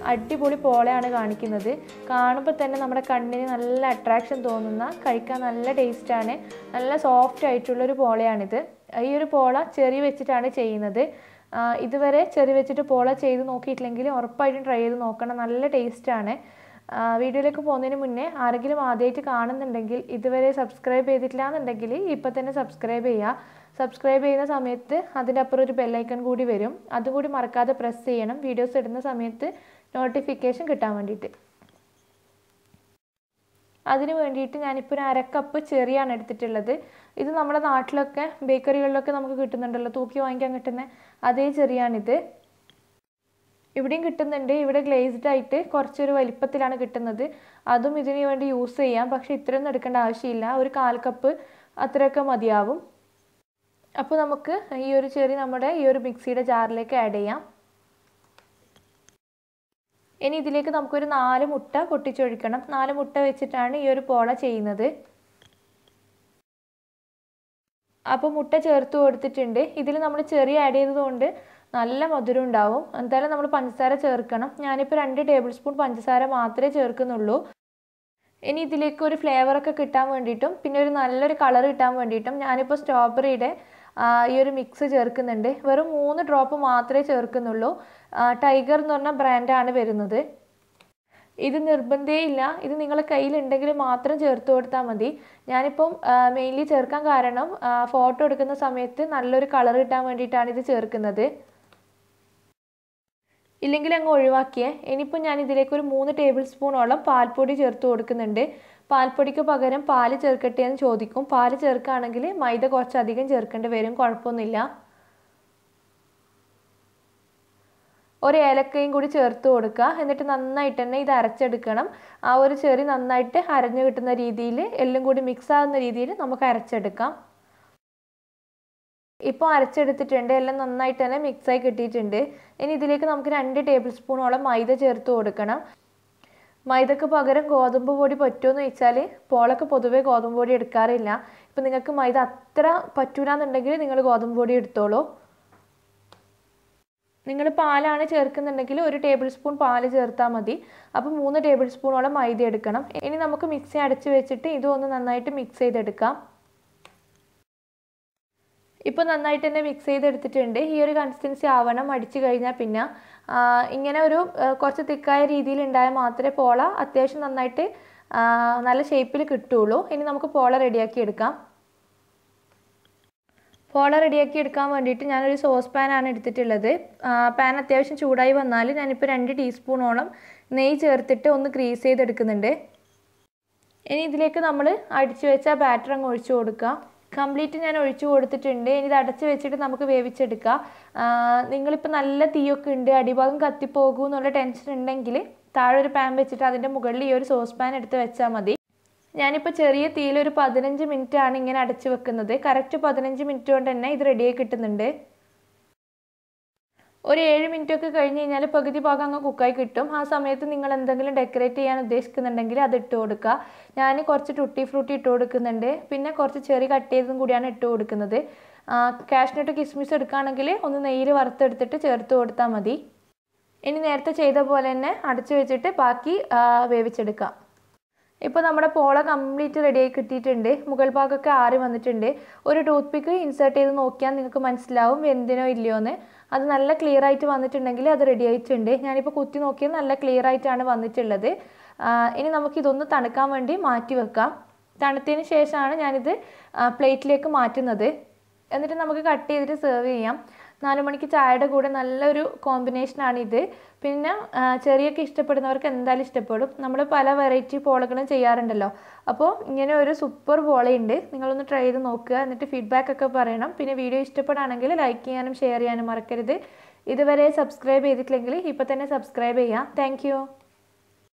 അടിപൊളി പോളയാണ് കാണിക്കുന്നത്. കാണുമ്പോൾ തന്നെ നമ്മുടെ കണ്ണിന് നല്ല അട്രാക്ഷൻ തോന്നുന്ന, കഴിക്കാൻ നല്ല ടേസ്റ്റാണ്, നല്ല സോഫ്റ്റ് ആയിട്ടുള്ളൊരു പോളയാണിത്. ഈ ഒരു പോള ചെറി വെച്ചിട്ടാണ് ചെയ്യുന്നത്. ഇതുവരെ ചെറി വെച്ചിട്ട് പോള ചെയ്ത് നോക്കിയിട്ടില്ലെങ്കിൽ ഉറപ്പായിട്ടും ട്രൈ ചെയ്ത് നോക്കണം, നല്ല ടേസ്റ്റാണ്. വീഡിയോയിലേക്ക് പോകുന്നതിന് മുന്നേ ആരെങ്കിലും ആദ്യമായിട്ട് കാണുന്നുണ്ടെങ്കിൽ, ഇതുവരെ സബ്സ്ക്രൈബ് ചെയ്തിട്ടില്ല എന്നുണ്ടെങ്കിൽ ഇപ്പം തന്നെ സബ്സ്ക്രൈബ് ചെയ്യുക. സബ്സ്ക്രൈബ് ചെയ്യുന്ന സമയത്ത് അതിൻ്റെ അപ്പുറം ഒരു ബെല്ലൈക്കൺ കൂടി വരും, അതുകൂടി മറക്കാതെ പ്രസ് ചെയ്യണം, വീഡിയോസ് ഇടുന്ന സമയത്ത് നോട്ടിഫിക്കേഷൻ കിട്ടാൻ വേണ്ടിയിട്ട്. അതിന് വേണ്ടിയിട്ട് ഞാനിപ്പോൾ ഒരു 1/2 കപ്പ് ചെറിയാണ് എടുത്തിട്ടുള്ളത്. ഇത് നമ്മുടെ നാട്ടിലൊക്കെ ബേക്കറികളിലൊക്കെ നമുക്ക് കിട്ടുന്നുണ്ടല്ലോ, തൂക്കി വാങ്ങിക്കാൻ കിട്ടുന്ന അതേ ചെറിയാണിത്. ഇവിടെയും കിട്ടുന്നുണ്ട്. ഇവിടെ ഗ്ലേസ്ഡ് ആയിട്ട് കുറച്ചൊരു വലിപ്പത്തിലാണ് കിട്ടുന്നത്. അതും ഇതിന് വേണ്ടി യൂസ് ചെയ്യാം. പക്ഷേ ഇത്രയൊന്നും എടുക്കേണ്ട ആവശ്യമില്ല, ഒരു 1/4 കപ്പ് അത്രയൊക്കെ മതിയാവും. അപ്പോൾ നമുക്ക് ഈ ഒരു ചെറി നമ്മുടെ ഈ ഒരു മിക്സിയുടെ ജാറിലേക്ക് ആഡ് ചെയ്യാം. ഇനി ഇതിലേക്ക് നമുക്കൊരു 4 മുട്ട പൊട്ടിച്ചൊഴിക്കണം. 4 മുട്ട വെച്ചിട്ടാണ് ഈ ഒരു പോള ചെയ്യുന്നത്. അപ്പോൾ മുട്ട ചേർത്ത് കൊടുത്തിട്ടുണ്ട്. ഇതിൽ നമ്മൾ ചെറി ആഡ് ചെയ്തതുകൊണ്ട് നല്ല മധുരം ഉണ്ടാവും. എന്തായാലും നമ്മൾ പഞ്ചസാര ചേർക്കണം. ഞാനിപ്പോൾ 2 ടേബിൾ സ്പൂൺ പഞ്ചസാര മാത്രമേ ചേർക്കുന്നുള്ളൂ. ഇനി ഇതിലേക്ക് ഒരു ഫ്ലേവറൊക്കെ കിട്ടാൻ വേണ്ടിയിട്ടും പിന്നെ ഒരു നല്ലൊരു കളർ കിട്ടാൻ വേണ്ടിയിട്ടും ഞാനിപ്പോൾ സ്ട്രോബെറിയുടെ ഈ ഒരു മിക്സ് ചേർക്കുന്നുണ്ട്. വെറും 3 ഡ്രോപ്പ് മാത്രമേ ചേർക്കുന്നുള്ളൂ. ടൈഗർ എന്ന് പറഞ്ഞ ബ്രാൻഡാണ് വരുന്നത്. ഇത് നിർബന്ധമില്ല, ഇത് നിങ്ങളുടെ കയ്യിലുണ്ടെങ്കിൽ മാത്രം ചേർത്ത് കൊടുത്താൽ മതി. ഞാനിപ്പം മെയിൻലി ചേർക്കാൻ കാരണം ഫോട്ടോ എടുക്കുന്ന സമയത്ത് നല്ലൊരു കളർ കിട്ടാൻ വേണ്ടിയിട്ടാണ് ഇത് ചേർക്കുന്നത്. ഇല്ലെങ്കിൽ അങ്ങ് ഒഴിവാക്കിയേ. ഇനിയിപ്പോൾ ഞാൻ ഇതിലേക്ക് ഒരു 3 ടേബിൾ സ്പൂണോളം പാൽപ്പൊടി ചേർത്ത് കൊടുക്കുന്നുണ്ട്. പാൽപ്പൊടിക്ക് പകരം പാല് ചേർക്കട്ടെ എന്ന് ചോദിക്കും. പാല് ചേർക്കുകയാണെങ്കിൽ മൈദ കുറച്ചധികം ചേർക്കേണ്ടി വരും, കുഴപ്പമൊന്നുമില്ല. ഒരു ഏലക്കയും കൂടി ചേർത്ത് കൊടുക്കുക. എന്നിട്ട് നന്നായിട്ട് തന്നെ ഇത് അരച്ചെടുക്കണം. ആ ഒരു ചെറി നന്നായിട്ട് അരഞ്ഞു കിട്ടുന്ന രീതിയിൽ, എല്ലാം കൂടി മിക്സ് ആകുന്ന രീതിയിൽ നമുക്ക് അരച്ചെടുക്കാം. ഇപ്പോൾ അരച്ചെടുത്തിട്ടുണ്ട്, എല്ലാം നന്നായിട്ട് തന്നെ മിക്സായി കിട്ടിയിട്ടുണ്ട്. ഇനി ഇതിലേക്ക് നമുക്ക് 2 ടേബിൾ സ്പൂണോളം മൈദ ചേർത്ത് കൊടുക്കണം. മൈദക്ക് പകരം ഗോതമ്പ് പൊടി പറ്റുമെന്ന് വെച്ചാൽ പോളൊക്കെ പൊതുവേ ഗോതമ്പ് പൊടി എടുക്കാറില്ല. ഇപ്പം നിങ്ങൾക്ക് മൈദ അത്ര പറ്റൂലെന്നുണ്ടെങ്കിൽ നിങ്ങൾ ഗോതമ്പ് പൊടി എടുത്തോളൂ. നിങ്ങൾ പാലാണ് ചേർക്കുന്നുണ്ടെങ്കിൽ 1 ടേബിൾ സ്പൂൺ പാല് ചേർത്താൽ മതി. അപ്പോൾ 3 ടേബിൾ സ്പൂണോളം മൈദ എടുക്കണം. ഇനി നമുക്ക് മിക്സി അടച്ച് വെച്ചിട്ട് ഇതൊന്ന് നന്നായിട്ട് മിക്സ് ചെയ്തെടുക്കാം. ഇപ്പോൾ നന്നായിട്ട് തന്നെ മിക്സ് ചെയ്തെടുത്തിട്ടുണ്ട്. ഈ ഒരു കൺസിസ്റ്റൻസി ആവണം. അടിച്ചു കഴിഞ്ഞാൽ പിന്നെ ഇങ്ങനെ ഒരു കുറച്ച് തിക്കായ രീതിയിൽ ഉണ്ടായാൽ മാത്രമേ പോള അത്യാവശ്യം നന്നായിട്ട് നല്ല ഷേപ്പിൽ കിട്ടുകയുള്ളൂ. ഇനി നമുക്ക് പോള റെഡിയാക്കി എടുക്കാം. പോള റെഡിയാക്കി എടുക്കാൻ വേണ്ടിയിട്ട് ഞാനൊരു സോസ് പാനാണ് എടുത്തിട്ടുള്ളത്. പാൻ അത്യാവശ്യം ചൂടായി വന്നാൽ ഞാനിപ്പോൾ 2 ടീസ്പൂണോളം നെയ്യ് ചേർത്തിട്ട് ഒന്ന് ഗ്രീസ് ചെയ്തെടുക്കുന്നുണ്ട്. ഇനി ഇതിലേക്ക് നമ്മൾ അടിച്ചു വെച്ച ബാറ്റർ അങ്ങ് ഒഴിച്ചു കൊടുക്കുക. കംപ്ലീറ്റ് ഞാൻ ഒഴിച്ചു കൊടുത്തിട്ടുണ്ട്. ഇനി ഇത് അടച്ച് വെച്ചിട്ട് നമുക്ക് വേവിച്ചെടുക്കാം. നിങ്ങളിപ്പോൾ നല്ല തീയൊക്കെ ഉണ്ട്, അടിഭാഗം കത്തിപ്പോകൂ എന്നുള്ള ടെൻഷൻ ഉണ്ടെങ്കിൽ താഴെ ഒരു പാൻ വെച്ചിട്ട് അതിൻ്റെ മുകളിൽ ഈ ഒരു സോസ് പാൻ എടുത്ത് വെച്ചാൽ മതി. ഞാനിപ്പോൾ ചെറിയ തീയിൽ ഒരു 15 മിനിറ്റാണ് ഇങ്ങനെ അടച്ചു വെക്കുന്നത്. കറക്റ്റ് 15 മിനിറ്റ് കൊണ്ട് തന്നെ ഇത് റെഡിയായി കിട്ടുന്നുണ്ട്. ഒരു 7 മിനിറ്റൊക്കെ കഴിഞ്ഞ് കഴിഞ്ഞാൽ പകുതി ഭാഗം അങ്ങ് കുക്കായി കിട്ടും. ആ സമയത്ത് നിങ്ങൾ എന്തെങ്കിലും ഡെക്കറേറ്റ് ചെയ്യാൻ ഉദ്ദേശിക്കുന്നുണ്ടെങ്കിൽ അത് ഇട്ട് കൊടുക്കുക. ഞാൻ കുറച്ച് ടൂട്ടി ഫ്രൂട്ടി ഇട്ട് കൊടുക്കുന്നുണ്ട്. പിന്നെ കുറച്ച് ചെറി കട്ട് ചെയ്തതും കൂടിയാണ് ഇട്ട് കൊടുക്കുന്നത്. കാഷ്നട്ട് കിസ്മിസ് എടുക്കുകയാണെങ്കിൽ ഒന്ന് നെയ്യിൽ വറുത്തെടുത്തിട്ട് ചേർത്ത് കൊടുത്താൽ മതി. ഇനി നേരത്തെ ചെയ്ത പോലെ തന്നെ അടച്ചു വെച്ചിട്ട് ബാക്കി വേവിച്ചെടുക്കാം. ഇപ്പോൾ നമ്മുടെ പോള കംപ്ലീറ്റ് റെഡിയായി കിട്ടിയിട്ടുണ്ട്. മുകൾ ഭാഗമൊക്കെ ആറി വന്നിട്ടുണ്ട്. ഒരു ടൂത്ത് പിക്ക് ഇൻസേർട്ട് ചെയ്ത് നോക്കിയാൽ നിങ്ങൾക്ക് മനസ്സിലാവും വെന്തിനോ ഇല്ലയോ എന്ന്. അത് നല്ല ക്ലിയർ ആയിട്ട് വന്നിട്ടുണ്ടെങ്കിൽ അത് റെഡി ആയിട്ടുണ്ട്. ഞാനിപ്പോൾ കുത്തി നോക്കിയത് നല്ല ക്ലിയർ ആയിട്ടാണ് വന്നിട്ടുള്ളത്. ഇനി നമുക്കിതൊന്ന് തണുക്കാൻ വേണ്ടി മാറ്റി വെക്കാം. തണുത്തതിന് ശേഷമാണ് ഞാനിത് പ്ലേറ്റിലേക്ക് മാറ്റുന്നത്. എന്നിട്ട് നമുക്ക് കട്ട് ചെയ്തിട്ട് സെർവ് ചെയ്യാം. 4 മണിക്ക് ചായയുടെ കൂടെ നല്ലൊരു കോമ്പിനേഷനാണിത്. പിന്നെ ചെറിയൊക്കെ ഇഷ്ടപ്പെടുന്നവർക്ക് എന്തായാലും ഇഷ്ടപ്പെടും. നമ്മൾ പല വെറൈറ്റി പോളകളും ചെയ്യാറുണ്ടല്ലോ. അപ്പോൾ ഇങ്ങനെ ഒരു സൂപ്പർ പോളയുണ്ട്. നിങ്ങളൊന്ന് ട്രൈ ചെയ്ത് നോക്കുക. എന്നിട്ട് ഫീഡ്ബാക്ക് ഒക്കെ പറയണം. പിന്നെ വീഡിയോ ഇഷ്ടപ്പെടുകയാണെങ്കിൽ ലൈക്ക് ചെയ്യാനും ഷെയർ ചെയ്യാനും മറക്കരുത്. ഇതുവരെ സബ്സ്ക്രൈബ് ചെയ്തിട്ടില്ലെങ്കിൽ ഇപ്പോൾ തന്നെ സബ്സ്ക്രൈബ് ചെയ്യാം. താങ്ക്